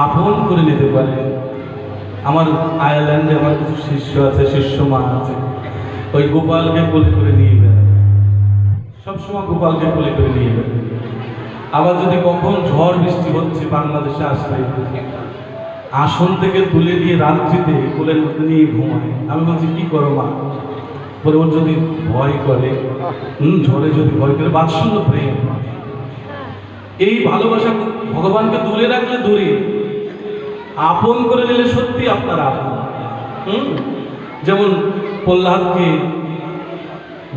আপন করে নিতে পারে। আমার আয়ারল্যান্ডে আমার কিছু শিষ্য আছে, শিষ্য মা আছে, ওই গোপালকে কোলে করে নিয়ে বেড়ায়, সবসময় গোপালকে কোলে করে নিয়ে বেড়ায়। আবার যদি কখন ঝড় বৃষ্টি হচ্ছে বাংলাদেশে আসলে আসন থেকে তুলে নিয়ে রাত্রিতে কোলের মধ্যে নিয়ে ঘুমায়। আমি বলছি কি করো মা? বলে ওর যদি ভয় করে, ঝড়ে যদি ভয় করে, বাৎসল্য প্রেম, এই ভালোবাসা ভগবানকে দূরে রাখলে দূরে, আপন করে নিলে সত্যি আপনার আপন। যেমন প্রহ্লাদকে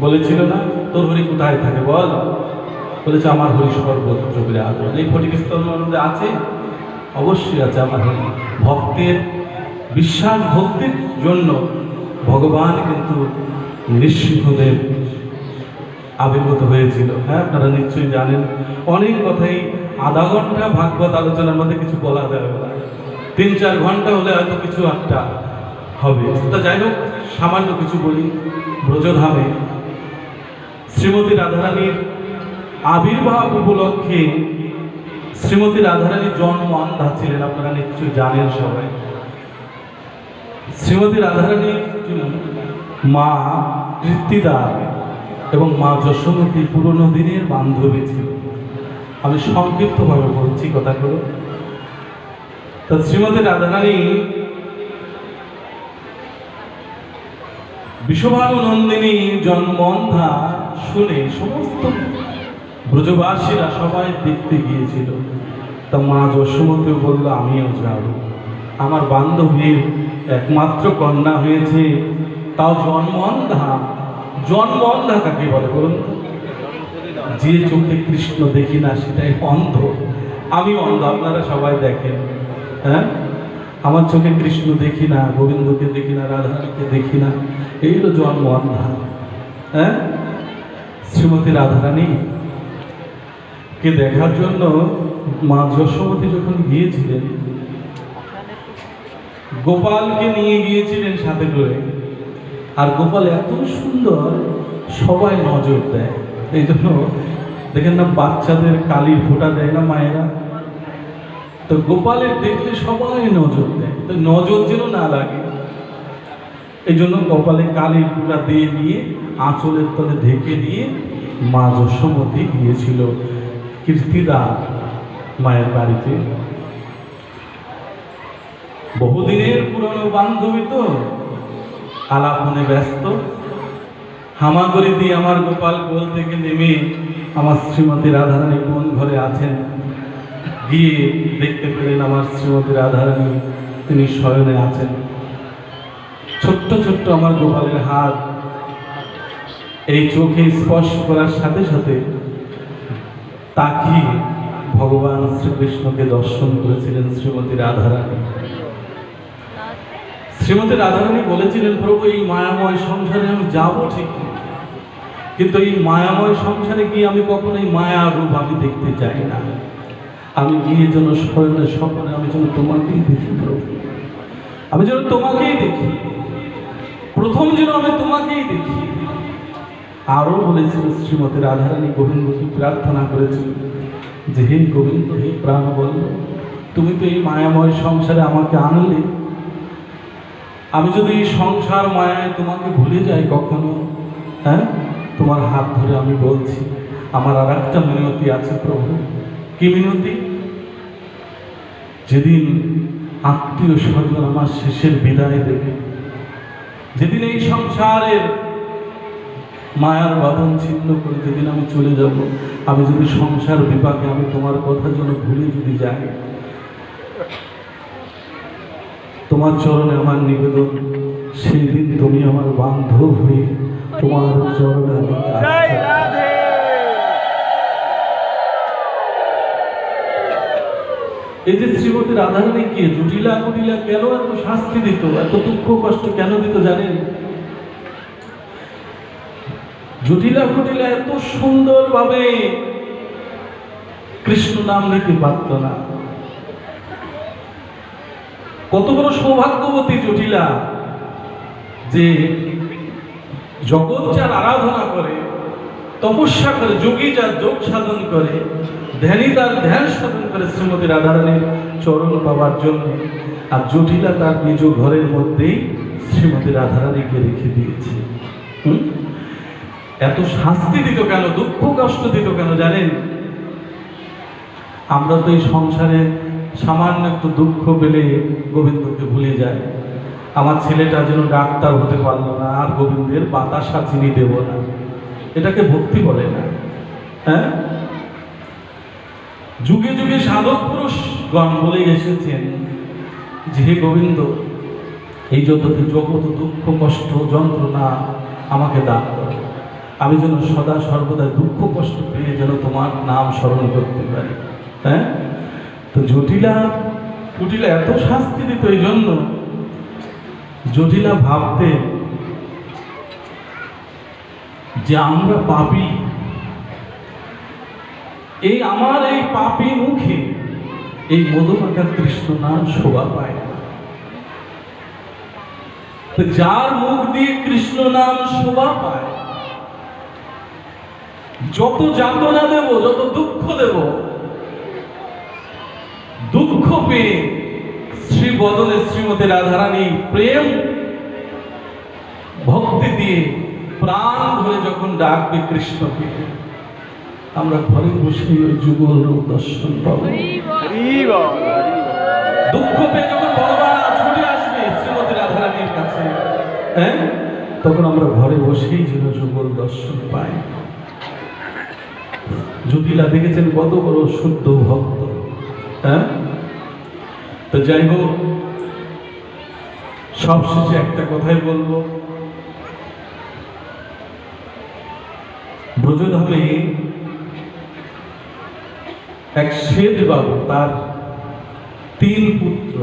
বলেছিল না, তোর হরি কোথায় থাকে বল? বলেছে আমার হরি সর্বত্র বিরাজ। এই ফটিকস্তম্ভের মধ্যে আছে, অবশ্যই আছে আমার হরি। ভক্তের বিশ্বাস ভক্তির জন্য ভগবান কিন্তু নৃসিংহদেব আবির্ভূত হয়েছিল। হ্যাঁ, আপনারা নিশ্চয়ই জানেন। অনেক কথাই আধা ঘন্টা ভাগবত আলোচনার মধ্যে কিছু বলা যাবে না, 3-4 ঘন্টা হলে হয়তো কিছু একটা হবে। তা যাই হোক, সামান্য কিছু বলি। ব্রজধামে শ্রীমতী রাধারানীর আবির্ভাব উপলক্ষে শ্রীমতী রাধারানীর জন্ম অন্ধা ছিলেন, আপনারা নিশ্চয়ই জানেন সবাই। শ্রীমতী রাধারানীর মা কৃত্তিদা এবং মা যশোমতী পুরনো দিনের বান্ধবী ছিল। আমি সংক্ষিপ্তভাবে বলছি কথাগুলো। তো শ্রীমতী রাধারানী বিশ্বভানু নন্দিনী জন্মন্ধা শুনে সমস্ত ব্রজবাসীরা সবাই দেখতে গিয়েছিল। তা মা যশোমতীও বলল আমিও যাব, আমার বান্ধবীর একমাত্র কন্যা হয়েছে, তাও জন্মন্ধা। জন্মন্ধা কাকে বলে বলুন তো? যে চোখে কৃষ্ণ দেখি না সেটাই অন্ধ। আমি অন্ধ, আপনারা সবাই দেখেন। হ্যাঁ, আমার চোখে কৃষ্ণ দেখি না, গোবিন্দকে দেখি না, রাধারানীকে দেখি না, এই হলো জন্ম অন্ধা। হ্যাঁ, শ্রীমতী রাধারানী কে দেখার জন্য মা যশোমতী যখন গিয়েছিলেন, গোপালকে নিয়ে গিয়েছিলেন সাথে করে। আর গোপাল এত সুন্দর, সবাই নজর দেয়। এই জন্য দেখেন না, বাচ্চাদের কালির ফোঁটা দেয় না মায়েরা, তো গোপালের দেখলে সবাই নজর দেয়। তো নজর যেন না লাগে, এই জন্য কপালে কালির ফোঁটা দিয়ে নিয়ে আঁচলের তলে ঢেকে দিয়ে মা যশোমতী গিয়েছিল কীর্তিদা মায়ের বাড়িতে। বহুদিনের পুরনো বান্ধবী তো, আলাপনে ব্যস্ত। হামাগুড়ি দিয়ে আমার গোপাল কোল থেকে নেমে আমার শ্রীমতী রাধারানী কোন ঘরে আছেন গিয়ে দেখতে পেলেন আমার শ্রীমতী রাধারানী তিনি শয়নে আছেন। ছোট্ট ছোট্ট আমার গোপালের হাত এই চোখে স্পর্শ করার সাথে সাথে তাকিয়ে ভগবান শ্রীকৃষ্ণকে দর্শন করেছিলেন শ্রীমতী রাধারানী। শ্রীমতী রাধারানী বলেছিলেন, প্রভু এই মায়াময় সংসারে আমি যাব ঠিক, কিন্তু এই মায়াময় সংসারে গিয়ে আমি কখনো এই মায়ার রূপ আমি দেখতে চাই না। আমি গিয়ে যেন শয়নে স্বপ্নে আমি যেন তোমাকেই দেখি প্রভু, আমি যেন তোমাকেই দেখি, প্রথম যেন আমি তোমাকেই দেখি। আরও বলেছিল শ্রীমতী রাধারানী গোবিন্দকে প্রার্থনা করেছিল যে হে গোবিন্দ, হে প্রাণবল্ল, তুমি তো এই মায়াময় সংসারে আমাকে আনলে, আমি যদি এই সংসার মায়ায় তোমাকে ভুলে যাই কখনো, হ্যাঁ, তোমার হাত ধরে আমি বলছি আমার আর একটা মিনতি আছে প্রভু। কি মিনতি? যেদিন আত্মীয় স্বজন আমার শেষের বিদায় দেবে, যেদিন এই সংসারের মায়ার বাঁধন ছিন্ন করে যেদিন আমি চলে যাব, আমি যদি সংসার বিপাকে আমি তোমার কথা যেন ভুলে যদি যাই, তোমার চরণে আমার নিবেদন, সেই দিন তুমি আমার বান্ধব হয়ে তোমার চরণে আমি। এই যে শ্রীমতী রাধারানীকে জটিলা কুটিলা কেন এত শাস্তি দিত, এত দুঃখ কষ্ট কেন দিত জানেন? জটিলা কুটিলা এত সুন্দরভাবে কৃষ্ণ নাম নিতে পারত না। কত বড় সৌভাগ্যবতী জটিলা যে জগৎ যার আরাধনা করে, তপস্যা করে, যোগী যার যোগ সাধন করে, ধ্যানী তার ধ্যান সাধন করে শ্রীমতী রাধারানীর চরণ পাওয়ার জন্য, আর জটিলা তার নিজ ঘরের মধ্যেই শ্রীমতী রাধারানীকে রেখে দিয়েছে। এত শাস্তি দিত কেন, দুঃখ কষ্ট দিত কেন জানেন? আমরা তো এই সংসারে সামান্য একটু দুঃখ পেলে গোবিন্দকে ভুলে যাই। আমার ছেলেটা যেন ডাক্তার হতে পারলো না, আর গোবিন্দের বাতাসা চিনি দেব না, এটাকে ভক্তি বলে না। হ্যাঁ, যুগে যুগে সাধক পুরুষগণ বলে এসেছেন যে হে গোবিন্দ, এই জগৎ দুঃখ কষ্ট যন্ত্রণা আমাকে দান করো, আমি যেন সদা সর্বদা দুঃখ কষ্ট পেয়ে যেন তোমার নাম স্মরণ করতে পারি। হ্যাঁ, তো জটিলা এত শাস্তি দিত এই জন্য, জটিলা ভাবতে যে আমরা পাপী, এই আমার এই পাপী মুখে এই মধুমাখা কৃষ্ণ নাম শোভা পায় না। তো যার মুখ দিয়ে কৃষ্ণ নাম শোভা পায়, যত যাতনা দেব, যত দুঃখ দেব, দুঃখ পেয়ে শ্রী বদনে শ্রীমতী রাধারানী প্রেম ভক্তি দিয়ে প্রাণ ধরে যখন ডাকবে কৃষ্ণকে, আমরা ঘরে বসে ওই যুগল রূপ দর্শন পাবো। দুঃখ পেয়ে যখন ভগবান ছুটে আসবে শ্রীমতী রাধারানীর কাছে, হ্যাঁ, তখন আমরা ঘরে বসেই যেন যুগল দর্শন পাই। জটিলা দেখেছেন কত বড় শুদ্ধ ভক্ত। হ্যাঁ, তো যাই হোক, সবশেষে একটা কথাই বলবো, ব্রজধামে এক শেঠ বাবু, তার 3 পুত্র,